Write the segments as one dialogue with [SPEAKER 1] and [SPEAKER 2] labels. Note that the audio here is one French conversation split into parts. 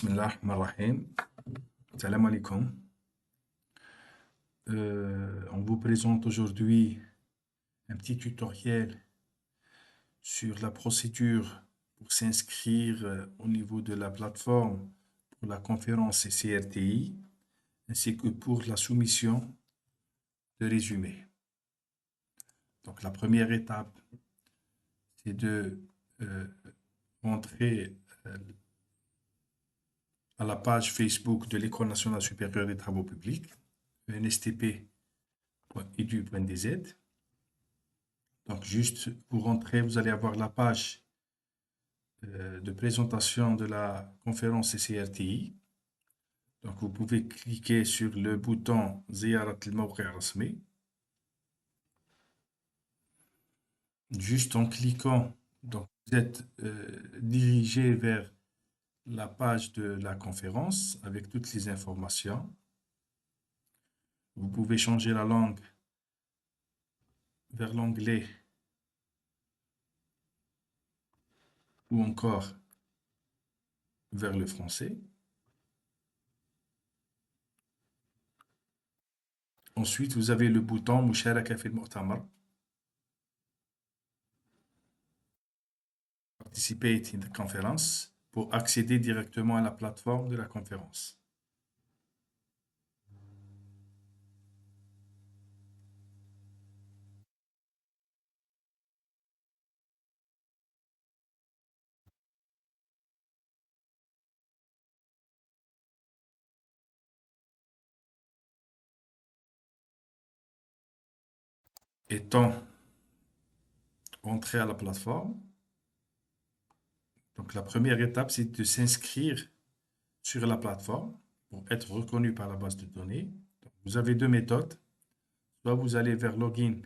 [SPEAKER 1] Bismillah ar-Rahman ar-Rahim. Salam alaikum. On vous présente aujourd'hui un petit tutoriel sur la procédure pour s'inscrire au niveau de la plateforme pour la conférence CRTI, ainsi que pour la soumission de résumé. Donc la première étape, c'est de rentrer à la page Facebook de l'École nationale supérieure des travaux publics, nstp.edu.dz. Donc, juste vous rentrez, vous allez avoir la page de présentation de la conférence CRTI. Donc, vous pouvez cliquer sur le bouton Ziyarat al-Mawqi' Rasmi. Juste en cliquant, donc vous êtes dirigé vers la page de la conférence avec toutes les informations. Vous pouvez changer la langue vers l'anglais ou encore vers le français. Ensuite, vous avez le bouton Musharaka fil Mu'tamar. Participate in the conference pour accéder directement à la plateforme de la conférence. Étant entré à la plateforme, donc la première étape, c'est de s'inscrire sur la plateforme pour être reconnu par la base de données. Donc, vous avez deux méthodes. Soit vous allez vers Login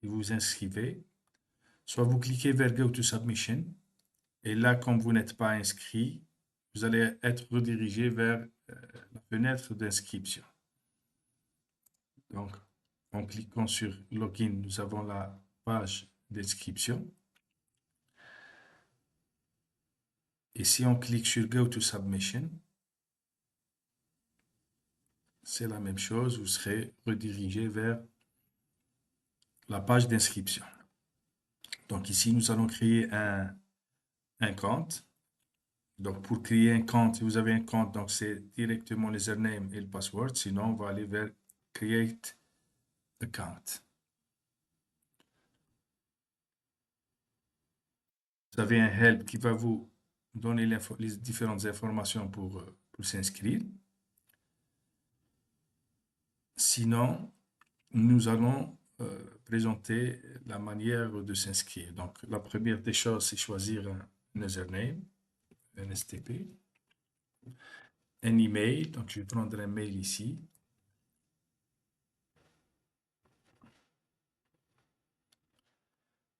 [SPEAKER 1] et vous inscrivez, soit vous cliquez vers Go to Submission. Et là, comme vous n'êtes pas inscrit, vous allez être redirigé vers la fenêtre d'inscription. Donc, en cliquant sur Login, nous avons la page d'inscription. Et si on clique sur Go to Submission, c'est la même chose, vous serez redirigé vers la page d'inscription. Donc ici, nous allons créer un compte. Donc pour créer un compte, si vous avez un compte, donc c'est directement le username et le password. Sinon, on va aller vers Create Account. Vous avez un help qui va vous donner les différentes informations pour s'inscrire. Sinon, nous allons présenter la manière de s'inscrire. Donc, la première des choses, c'est choisir un username, un STP, un email. Donc, je vais prendre un mail ici.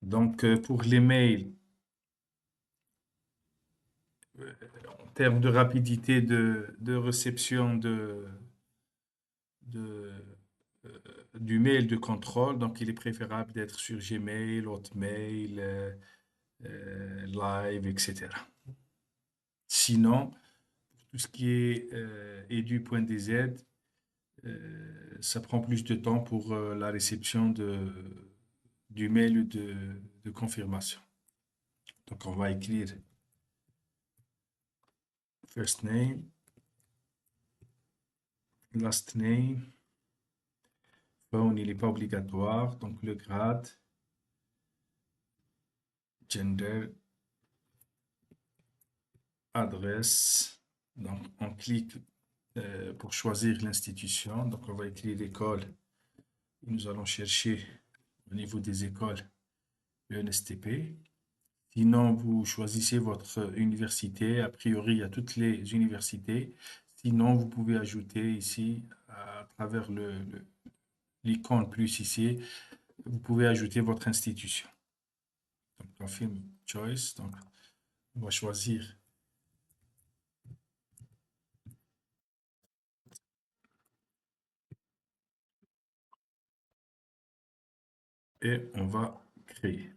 [SPEAKER 1] Donc, pour les mails, en termes de rapidité de réception du mail de contrôle, donc il est préférable d'être sur Gmail, Hotmail, Live, etc. Sinon, tout ce qui est edu.dz, ça prend plus de temps pour la réception du mail de confirmation. Donc, on va écrire first name, last name, phone, il n'est pas obligatoire, donc le grade, gender, adresse. Donc, on clique pour choisir l'institution. Donc, on va écrire l'école. Nous allons chercher au niveau des écoles le NSTP. Sinon, vous choisissez votre université. A priori, il y a toutes les universités. Sinon, vous pouvez ajouter ici, à travers l'icône plus ici, vous pouvez ajouter votre institution. Donc, confirm choice. Donc, on va choisir et on va créer.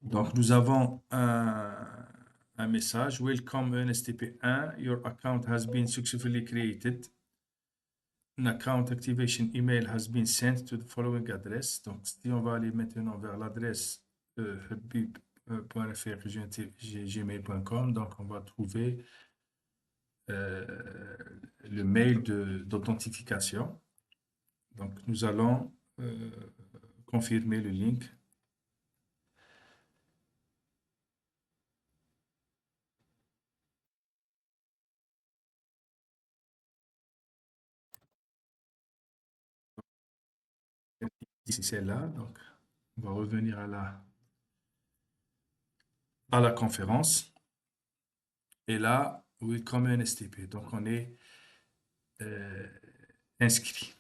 [SPEAKER 1] Donc, nous avons un un message. Welcome ENSTP1. Your account has been successfully created. An account activation email has been sent to the following address. Donc, si on va aller maintenant vers l'adresse habib.fr@gmail.com, donc on va trouver le mail d'authentification. Donc, nous allons confirmer le link. Ici, c'est là. Donc, on va revenir à la conférence. Et là, oui, comme un STP. Donc, on est inscrit.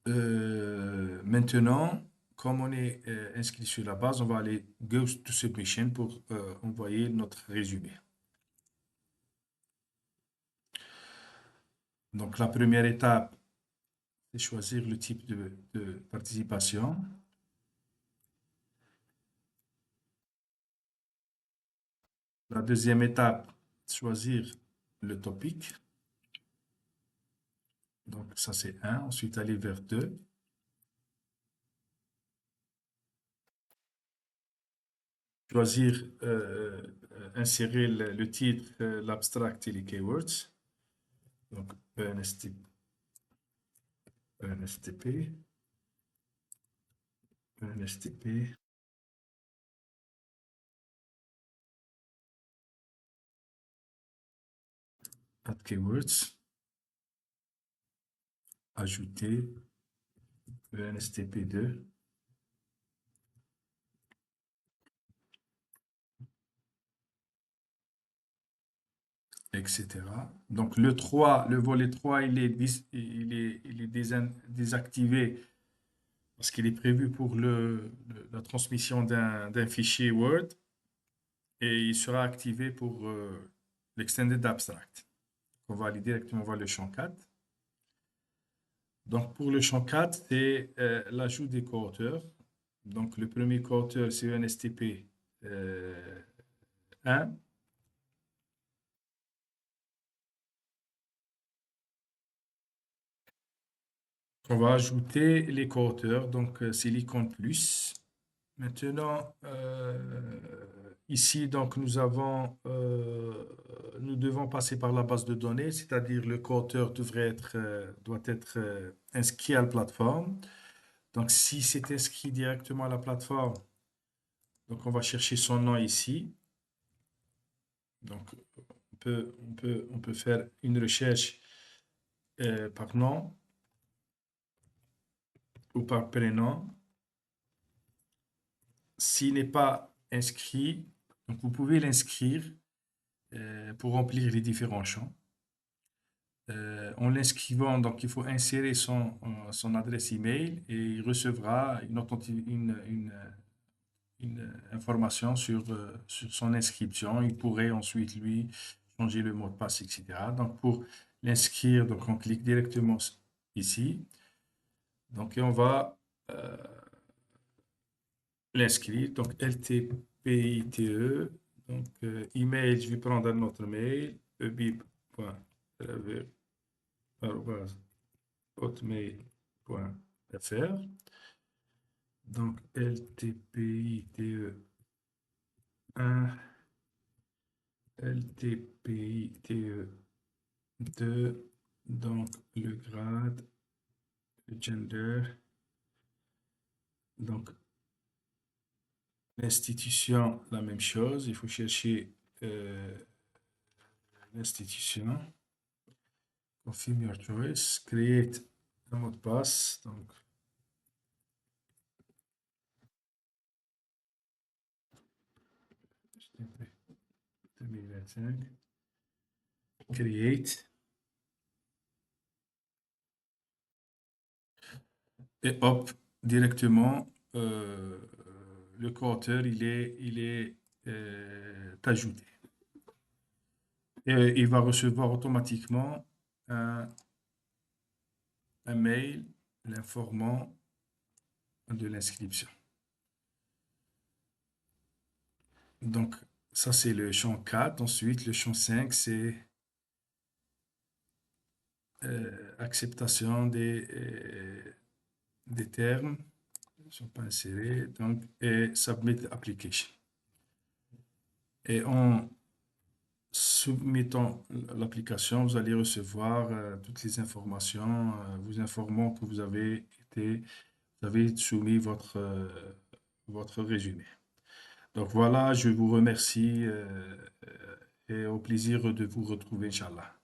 [SPEAKER 1] Maintenant, comme on est inscrit sur la base, on va aller Go to Submission pour envoyer notre résumé. Donc, la première étape, c'est choisir le type de participation. La deuxième étape, choisir le topic. Donc, ça, c'est 1. Ensuite, aller vers 2. Choisir, insérer le titre, l'abstract et les keywords. Donc, ENSTP, add keywords, ajouter ENSTP2, etc. Donc, le volet 3, il est désactivé parce qu'il est prévu pour la transmission d'un fichier Word et il sera activé pour l'extended abstract. On va aller directement voir le champ 4. Donc, pour le champ 4, c'est l'ajout des co-auteurs. Donc, le premier co-auteur, c'est ENSTP 1. On va ajouter les co-auteurs, donc c'est l'icône plus. Maintenant, ici, donc, nous devons passer par la base de données, c'est-à-dire le co-auteur doit être inscrit à la plateforme. Donc, si c'est inscrit directement à la plateforme, donc on va chercher son nom ici. Donc, on peut faire une recherche par nom ou par prénom. S'il n'est pas inscrit, donc vous pouvez l'inscrire pour remplir les différents champs. En l'inscrivant, donc il faut insérer son adresse email et il recevra une information sur son inscription. Il pourrait ensuite, lui, changer le mot de passe, etc. Donc, pour l'inscrire, donc on clique directement ici. Donc, et on va l'inscrire. Donc, LTPITE. Donc, email, je vais prendre un autre mail, ebib.hotmail.fr. Donc, LTPITE 1, LTPITE 2, donc le grade, le gender, donc l'institution, la même chose, il faut chercher l'institution, confirm your choice, create un mot de passe, donc 2025, create, et hop, directement, le co-auteur, il est ajouté. Et il va recevoir automatiquement un mail l'informant de l'inscription. Donc, ça, c'est le champ 4. Ensuite, le champ 5, c'est acceptation des termes. Ils ne sont pas insérés. Donc, et Submit Application. Et en soumettant l'application, vous allez recevoir toutes les informations vous informant que vous avez soumis votre résumé. Donc voilà, je vous remercie et au plaisir de vous retrouver, Inch'Allah.